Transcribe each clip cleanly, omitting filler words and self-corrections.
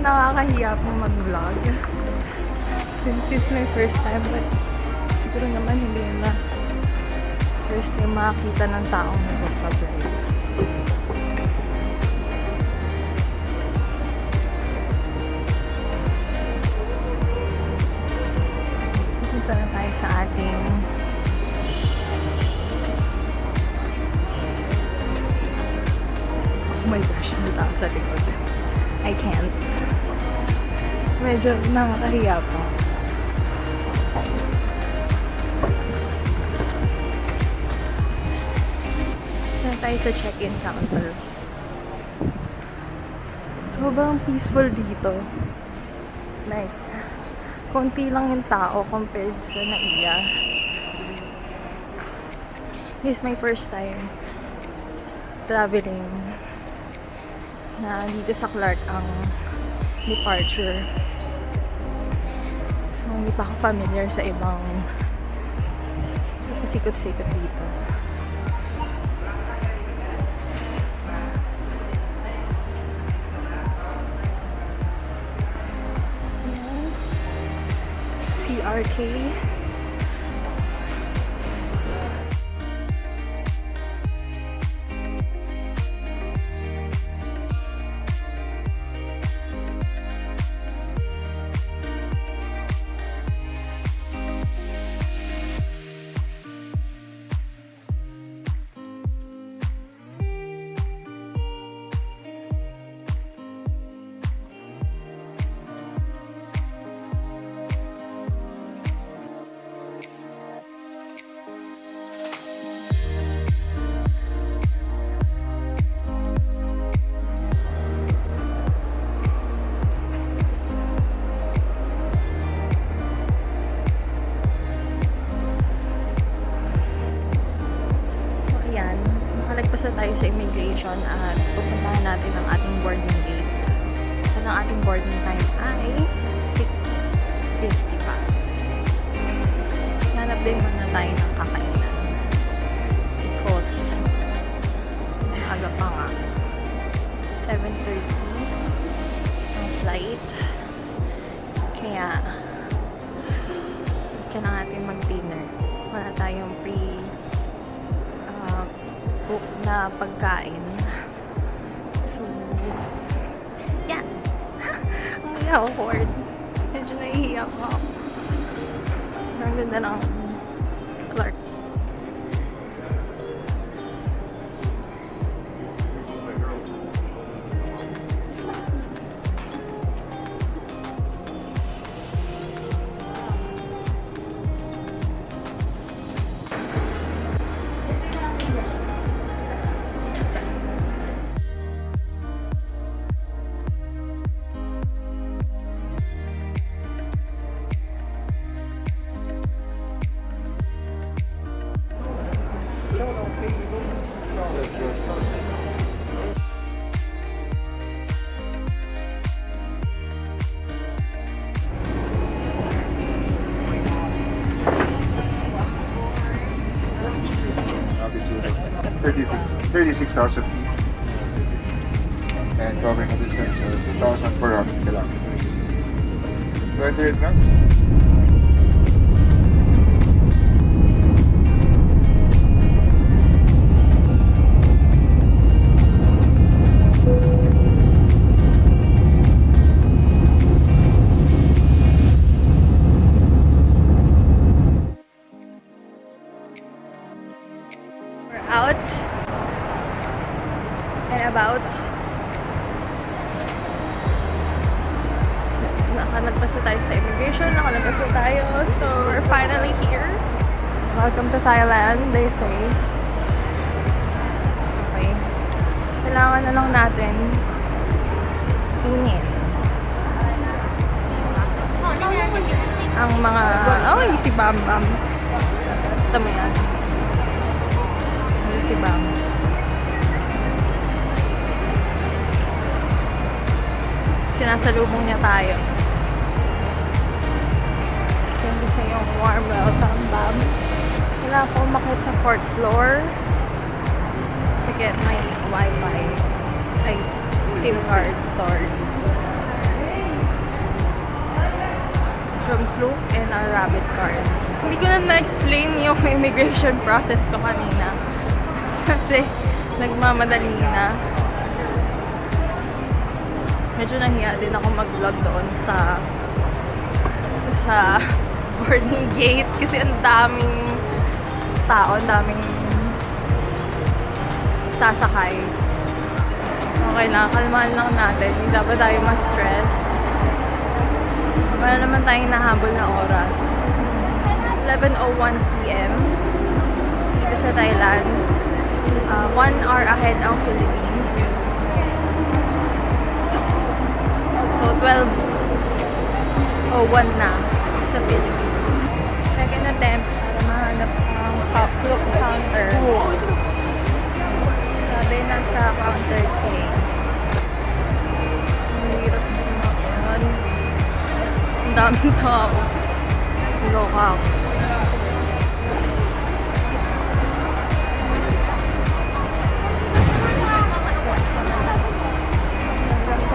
nakakahiya pong mag-vlog. Since it's my first time, but siguro naman hindi na first time makakita ng taong nagpapag-vlog. Punta na tayo sa ating oh my gosh, hindi tao sa likod. I can't. Medyo nakakahiya pa. Na tayo sa check-in counter. Sobrang peaceful dito. Like, konti lang yung tao compared sa Naiya. This is my first time traveling na dito sa Clark ang departure. So, hindi pa ako familiar sa ibang sa pasikot-sikot dito. CRK. Nakalagpas na tayo sa immigration at pupuntahan natin ang ating boarding gate. So, ang ating boarding time ay 6:50 pa. Hanap din muna tayo ng kakainan. Because, aga pa nga. 7:30 ang flight. Kaya, kailangan natin mag-dinner. Wala tayong book na pagkain. So, yeah. Ang awkward. Medyo nahihiya pa ako. Ang ganda ng Clark. $36,000 feet and covering a distance of 2,400 kilometers. 28 na? We're out and about. Nakalagpas na tayo sa immigration. Nakalagpas na tayo. So, we're finally here. Welcome to Thailand, they say. Okay. Kailangan na lang natin tingin ang mga si Bam Bam. Ito mo yan. Si Bam. Sinasalubong niya tayo. Thank you sa iyong warm welcome, Bam. Kailangan ko umakyat sa 4th floor to get my Wi-Fi. Ay, SIM card, sorry. from Klook and a rabbit card. Hindi ko na na-explain yung immigration process ko kanina. Kasi nagmamadali na. Medyo nahiya din ako mag-vlog doon sa boarding gate kasi ang daming tao, ang daming sasakay. Okay lang, kalmahan lang natin. Hindi dapat tayo ma-stress. Wala naman tayong nahabol na oras. 11:01 p.m. dito sa Thailand. 1 hour ahead ang Philippines. So, 12:01 na sa Philippines. Second attempt para mahanap ang Klook counter. Sabi nasa counter K. Ang hirap din naman. Ang daming tao. Local.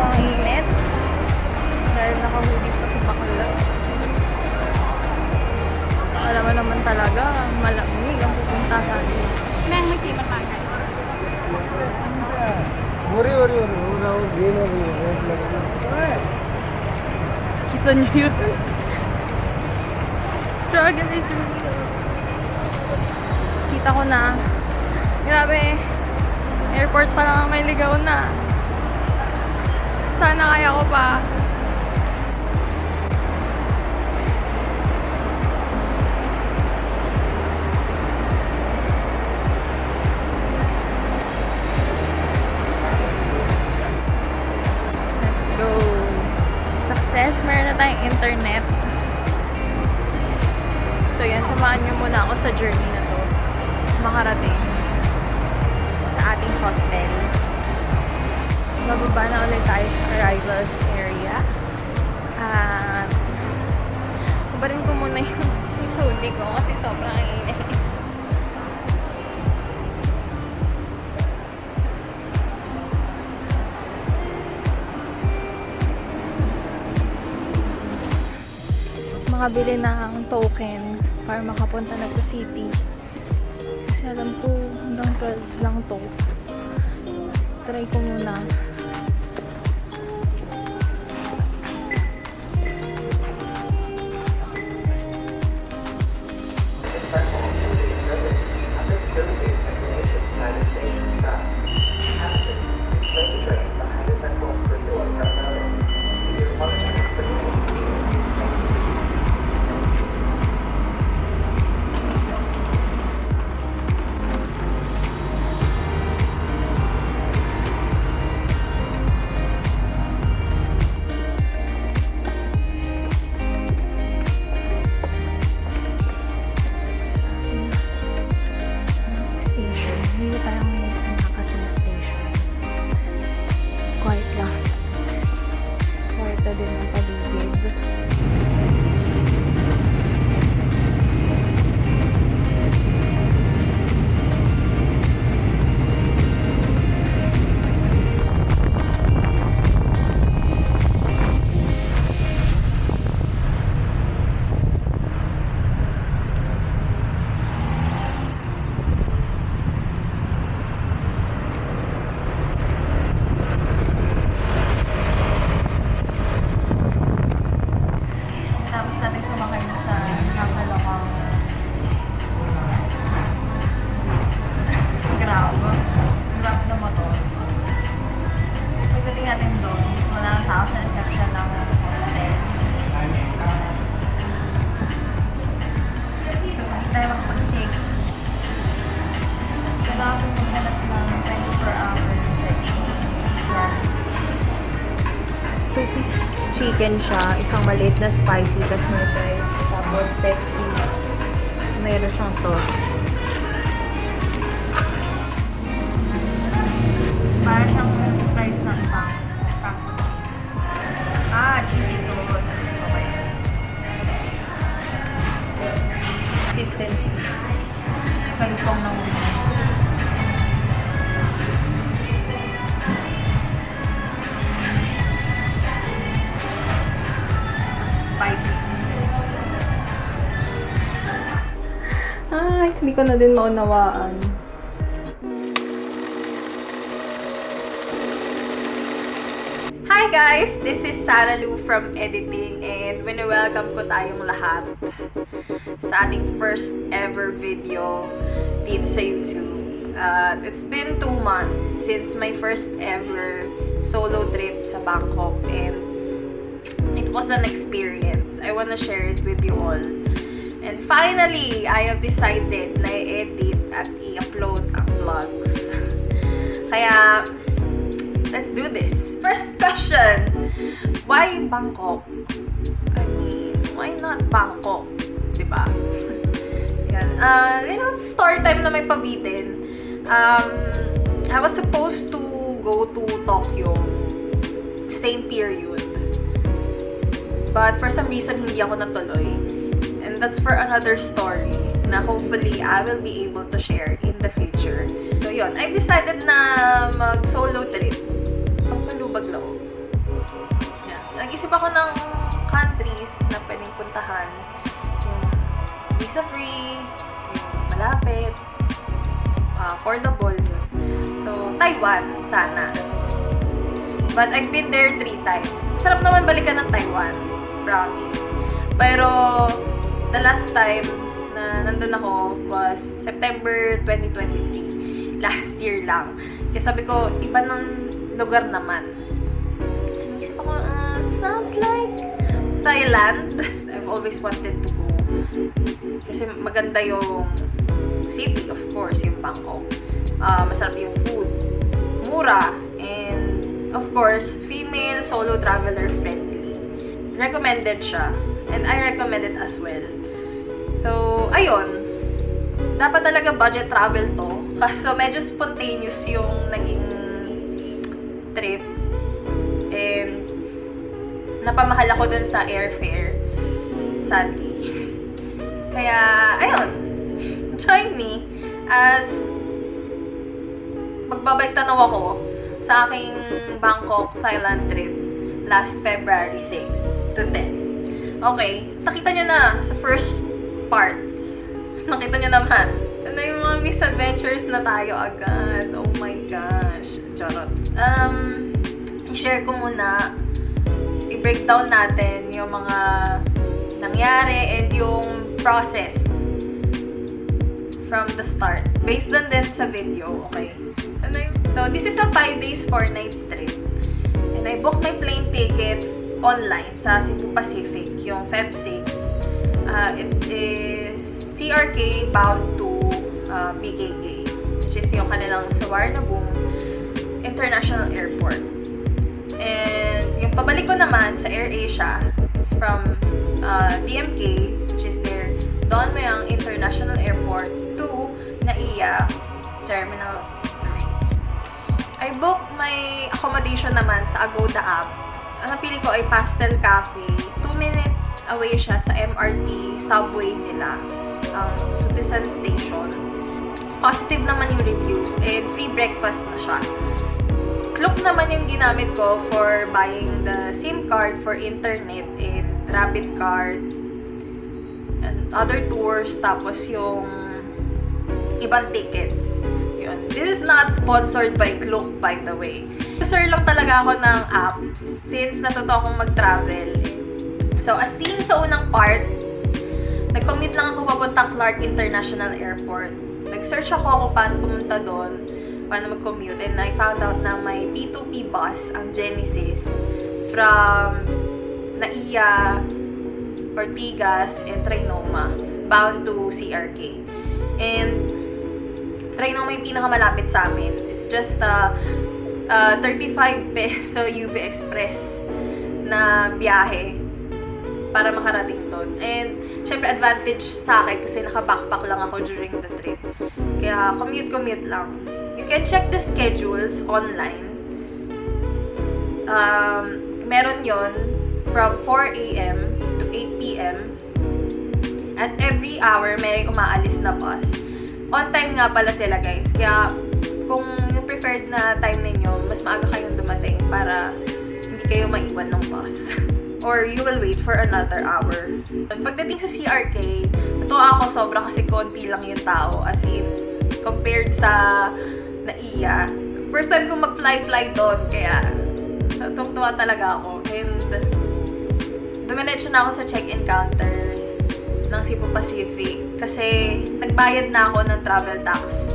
Ang init. Dahil nakahuli pa sa bakla. Alam mo naman talaga, malamig ang pupuntahan. Nang may timang bagay. Kita niyo yun. Struggle is real. Kita ko na. Grabe. Airport pa lang may ligaw na. Sana kaya ko pa. Let's go. Success. Meron na tayong internet. So yan, samahan nyo muna ako sa journey na to. Makarating sa ating hostel. Bababa na ulit tayo sa arrivals area. At kubarin ko muna yung hoodie ko kasi sobrang init. Makabili ng token para makapunta na sa city. Kasi alam ko hanggang 12 lang to. Try ko muna. Hindi tayo ngayon sa Nakasama Station. Quiet lang. Quiet na din ang paligid. Tapos natin sumakay sa nakakalokang Grab. Grab na motor. Pagdating natin doon, wala ang tao sa reception ng hostel. So, hindi tayo makapag-check. Kailangan kong maghanap ng 24-hour reception. Grab. 2-piece chicken siya. Isang maliit na spicy, tas may fries. Tapos Pepsi. Mayroon siyang sauce. Para siyang fries ng ibang fast food. Chili sauce. Okay. Consistency. Kalutong ng spicy. ko na din maunawaan. Hi guys! This is Sarah Lou from Editing and welcome ko tayong lahat sa ating first ever video dito sa YouTube. It's been 2 months since my first ever solo trip sa Bangkok and it was an experience. I wanna share it with you all. And finally, I have decided na i-edit at i-upload ang vlogs. Kaya, let's do this. First question, why Bangkok? I mean, why not Bangkok? Diba? Yan. Little story time na may pabitin. I was supposed to go to Tokyo same period. But for some reason, hindi ako natuloy. And that's for another story na hopefully I will be able to share in the future. So yun, I've decided na mag-solo trip. Pampalubag loob. Yeah. Nag-isip ako ng countries na pwedeng puntahan. Yung visa-free, yung malapit, affordable. So, Taiwan, sana. But I've been there 3 times. Masarap naman balikan ng Taiwan. Promise. Pero, the last time na nandun ako was September 2023. Last year lang. Kaya sabi ko, iba ng lugar naman. Naisip ako, sounds like Thailand. I've always wanted to go. Kasi maganda yung city, of course, yung Bangkok. Masarap yung food. Mura. And, of course, female solo traveler friendly. Recommended siya. And I recommend it as well. So, ayun. Dapat talaga budget travel to. Kaso medyo spontaneous yung naging trip. And napamahal ako dun sa airfare. Sadly. Kaya, ayun. Join me as magbabalik tanaw ako sa aking Bangkok, Thailand trip last February 6 to 10. Okay, nakita nyo na sa first parts. Nakita nyo naman. Ano yung mga misadventures na tayo agad. Oh my gosh. Charot. I-share ko muna. I-breakdown natin yung mga nangyari and yung process from the start. Based on din sa video, okay? So, this is a 5 days, 4 nights trip. And I booked my plane ticket online sa Cebu Pacific, yung Feb 6. It is CRK bound to BKK, which is yung kanilang Suvarnabhumi International Airport. And yung pabalik ko naman sa AirAsia, it's from DMK, which is their Don Mueang International Airport to NAIA Terminal 3. I booked my accommodation naman sa Agoda app. Ang napili ko ay Pastel Cafe. 2 minutes away siya sa MRT subway nila. Sudisan Station. Positive naman yung reviews and free breakfast na siya. Klook naman yung ginamit ko for buying the SIM card for internet and Rapid card and other tours, tapos yung ibang tickets. Yun. This is not sponsored by Klook, by the way. User lang talaga ako ng apps since natuto akong mag-travel. So, as seen sa unang part, nag-commute lang ako papuntang Clark International Airport. Nag-search ako kung paano pumunta doon, paano mag-commute, and I found out na may P2P bus ang Genesis from NAIA, Ortigas, and Trinoma, bound to CRK. And Trinoma yung pinakamalapit sa amin. It's just 35 peso UV Express na biyahe para makarating doon. And syempre advantage sa akin kasi naka-backpack lang ako during the trip. Kaya commute lang. You can check the schedules online. Meron yon from 4 a.m. to 8 p.m. At every hour, may umaalis na bus. On time nga pala sila, guys. Kaya, kung yung preferred na time ninyo, mas maaga kayong dumating para hindi kayo maiwan ng bus. or you will wait for another hour. Pagdating sa CRK, natuwa ako sobra kasi konti lang yung tao. As in, compared sa NAIA. First time kong mag-fly doon, kaya tuwa talaga ako. And dumiretso na ako sa check-in counters ng Cebu Pacific kasi nagbayad na ako ng travel tax.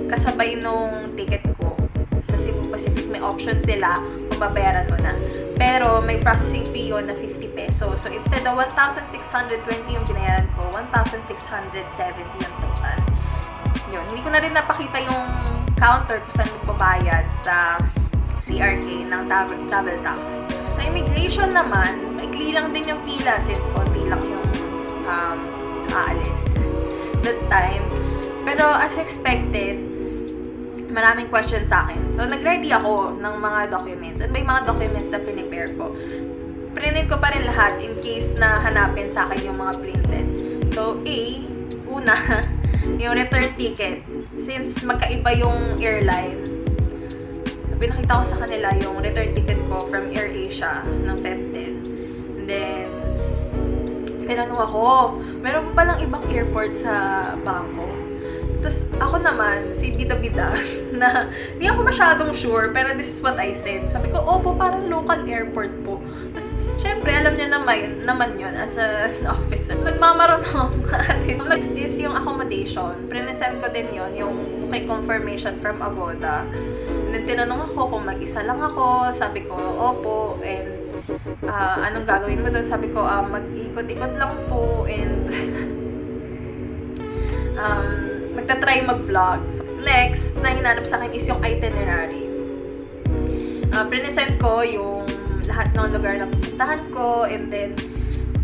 Kasabay nung ticket ko sa Cebu Pacific, may option sila kung babayaran mo na. Pero may processing fee yun na 50 pesos. So instead of 1,620 yung binayaran ko, 1,670 yung total. Yun. Hindi ko na rin napakita yung counter kung saan magbabayad sa CRK ng travel tax. Sa immigration naman, maikli lang din yung pila since konti lang yung aalis that time. Pero as expected, maraming questions sa akin. So, nag-ready ako ng mga documents. At may mga documents na pinipare ko. Printed ko pa rin lahat in case na hanapin sa akin yung mga printed. So, una, yung return ticket. Since magkaiba yung airline, pinakita ko sa kanila yung return ticket ko from AirAsia ng Feb 10. And then, tinanong ako, meron pa palang ibang airport sa bangko. Tapos, ako naman, si bida-bida, na di ako masyadong sure, pero this is what I said. Sabi ko, opo, parang local airport po. Tapos, syempre, alam niya naman yun as an officer. Nagmamaroon ako atin. Next is yung accommodation. Prinesent ko din yun, yung booking confirmation from Agoda. And then, tinanong ako kung mag-isa lang ako. Sabi ko, opo, and anong gagawin mo doon? Sabi ko, mag-ikot-ikot lang po, and magta-try mag-vlog. So, next na hinanap sa akin is yung itinerary. Prinesent ko yung lahat ng lugar na pupuntahan ko, and then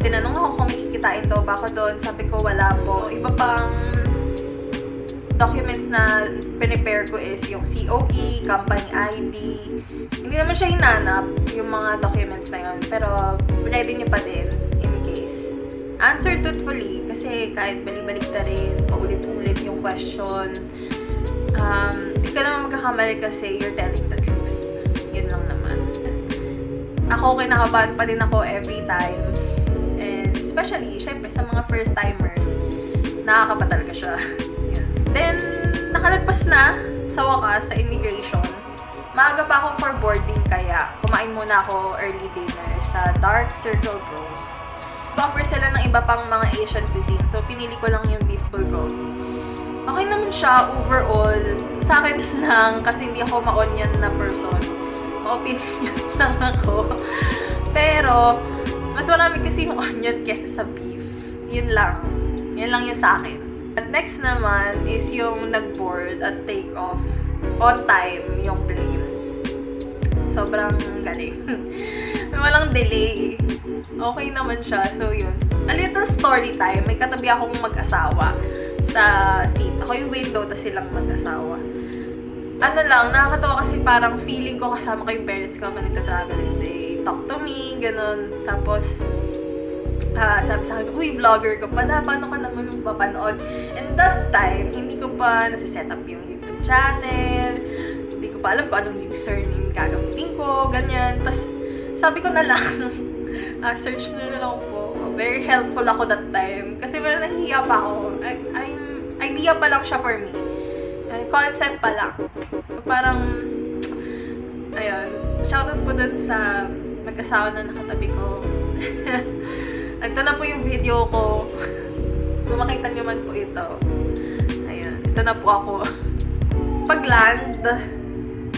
tinanong ako kung may kikitain daw ba ako doon. Sabi ko, wala po. Iba pang documents na pinipare ko is yung COE, company ID. Hindi naman siya hinanap yung mga documents na yun, pero ready nyo pa din in case. Answer truthfully, kasi kahit balik-balik na rin, paulit-ulit yung question, hindi ka naman magkakamali kasi you're telling the truth. Yun lang naman. Ako, kinakabahan pa din ako every time. And especially, syempre, sa mga first-timers, nakakaba talaga siya. Yun. Then, nakalagpas na sa wakas sa immigration. Maaga pa ako for boarding, kaya kumain muna ako early dinner sa Dark Circle Bros. Offer sila ng iba pang mga Asian cuisine. So, pinili ko lang yung beef bulgogi. Okay naman siya overall. Sa akin lang, kasi hindi ako ma-onion na person. Ma-opinion lang ako. Pero, mas marami kasi yung onion kesa sa beef. Yun lang. Yun lang yung sa akin. At next naman is yung nag-board at take off on time yung plane. Sobrang galing. Walang delay. Okay naman siya. So, yun. A little story time. May katabi akong mag-asawa sa seat. Ako yung window, tas silang mag-asawa. Ano lang, nakakatawa kasi parang feeling ko kasama ko yung parents ko kapag nagta-travel and they talk to me, ganun. Tapos, sabi sa akin, uy, vlogger ka pala, paano ka naman magpapanood? And that time, hindi ko pa nasiset up yung YouTube channel. Hindi ko pa alam kung anong username gagamitin ko, ganyan. Tapos, sabi ko na lang, search na lang po. Very helpful ako that time. Kasi meron nahihiya pa ako. Idea pa lang siya for me. Concept pa lang. So, parang, ayun, shoutout po dun sa mag-asawa na nakatabi ko. Ito na po yung video ko. Kung makita nyo man po ito. Ayun, ito na po ako. Pag-land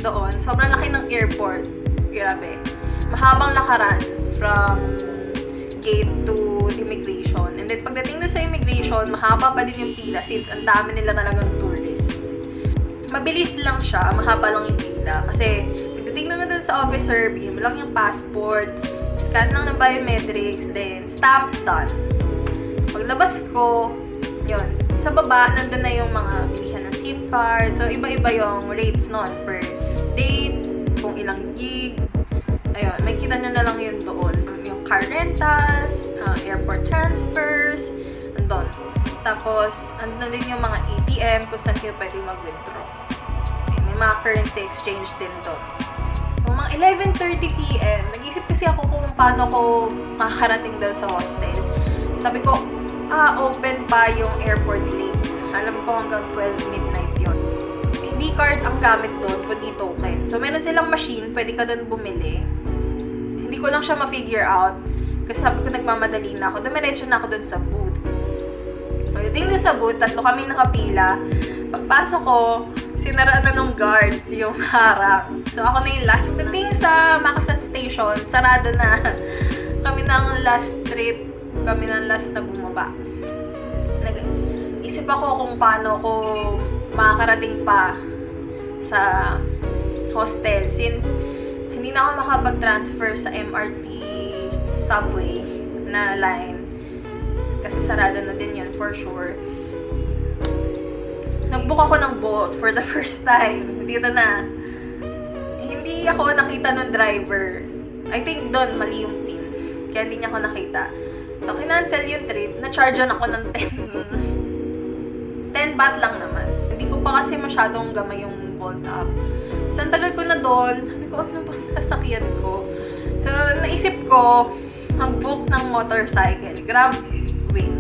doon, sobrang laki ng airport. Grabe. Mahabang lakaran from gate to immigration. And then, pagdating doon sa immigration, mahaba pa din yung pila since ang dami nila talagang tourists. Mabilis lang siya, mahaba lang yung pila. Kasi, pagdating naman doon sa officer, bigyan mo lang yung passport, scan lang ng biometrics, then stamp done. Paglabas ko, yun. Sa baba, nandun na yung mga bilihan ng SIM card. So, iba-iba yung rates nun per date, kung ilang gig. Ayun, may kita nyo na lang yun doon. Yung car rentals, airport transfers, andun. Tapos, andun din yung mga ATM kung saan kayo pwede mag-withdraw. May mga currency exchange din doon. So, mga Mga 11:30 PM, nag-isip kasi ako kung paano ko makakarating doon sa hostel. Sabi ko, open pa yung airport link. Alam ko hanggang 12 midnight yun. Hindi card ang gamit doon, kundi token. So, meron silang machine, pwede ka doon bumili. Hindi ko lang siya ma-figure out. Kasi sabi ko, nagmamadali na ako. Dumiretso na ako doon sa booth. Pagdating doon sa booth, 3 kaming nakapila. Pagpasok ko, sinara na ng guard yung harang. So, ako na yung last. Dating sa Makasan Station, sarado na. Kami ng last trip. Kami ng last na bumaba. Isip ako kung paano ko makakarating pa sa hostel since hindi na ako makapag-transfer sa MRT subway na line kasi sarado na din yun for sure. Nag-book ako ng Bolt for the first time dito na. Hindi ako nakita ng driver. I think doon mali yung pin kaya hindi niya ako nakita. So kinancel yung trip, na-chargean ako ng 10 baht lang naman. Hindi ko pa kasi masyadong gamay yung Bolt app. So, ang tagal ko na doon. Sabi ko, ano ba sasakyan ko? So, naisip ko, mag-book ng motorcycle. Grab wing.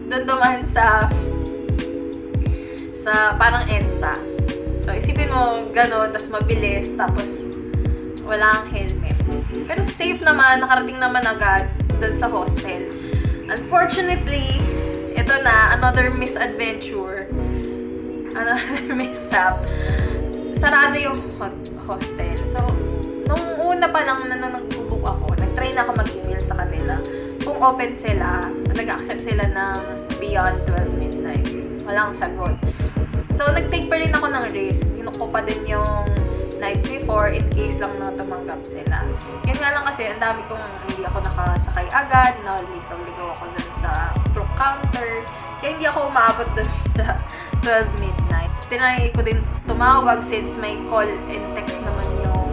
Doon dumaan sa parang EDSA. So, isipin mo, gano'n, tapos mabilis, tapos wala kang helmet. Pero safe naman, nakarating naman agad doon sa hostel. Unfortunately, ito na, another misadventure. Another mishap. Sarado yung hostel. So, nung una pa lang na nag-book ako, nag-try na ako mag-email sa kanila. Kung open sila, nag-accept sila ng beyond 12 midnight. Walang sagot. So, nag-take pa rin ako ng risk. Ginuko pa din yung night before in case lang na tumanggap sila. Yan nga lang kasi, ang dami kong hindi ako nakasakay agad, ligaw-ligaw ako dun sa clock counter, kaya hindi ako umaabot dun sa 12 midnight. Tinry ko din tumawag since may call and text naman yung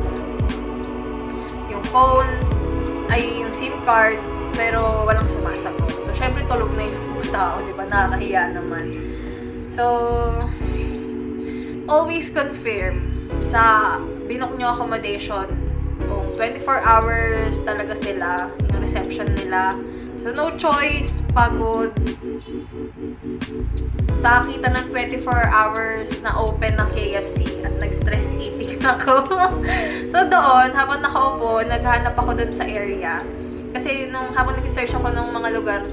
phone, ay yung SIM card, pero walang sumasagot. So, syempre tulog na yung tao, di ba? Nakakahiya naman. So, always confirm sa binook nyo accommodation kung 24 hours talaga sila yung reception nila. So, no choice, pagod. Nakakita ng 24 hours na open ng KFC at nag-stress eating ako. So, doon, habang nakaupo, naghanap ako doon sa area. Kasi nung habang nag-search ako ng mga lugar,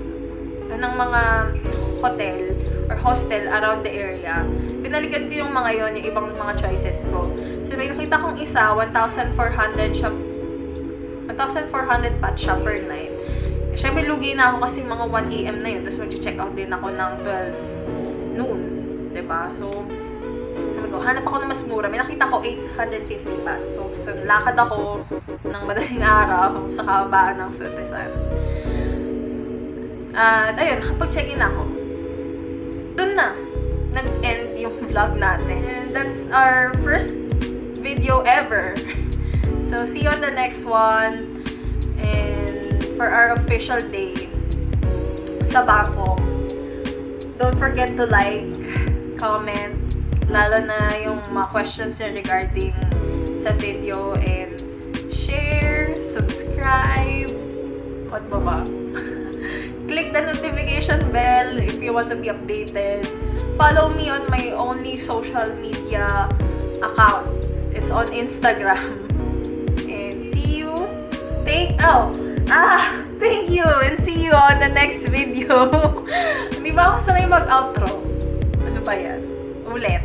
ng mga hotel or hostel around the area, binalikan ko yung mga yon, yung ibang mga choices ko. So, may nakita kong isa, 1,400 baht siya per night. Siyempre, lugi na ako kasi mga 1 AM na yun. Tapos, mag-check out din ako ng 12 noon. Diba? So, hanap ako ng mas mura. May nakita ko 850 baht. So, lakad ako ng madaling araw sa kababaan ng Sutisan. At ayun, nakapag-check-in ako. Doon na, nag-end yung vlog natin. And that's our first video ever. So, see you on the next one. And for our official day sa Bangkok, don't forget to like, comment, lalo na yung mga questions regarding sa video, and share, subscribe, what ba? Click the notification bell if you want to be updated. Follow me on my only social media account. It's on Instagram. And see you. Thank you. And see you on the next video. Hindi ba ako sanay mag-outro? Ano ba yan? Ulit.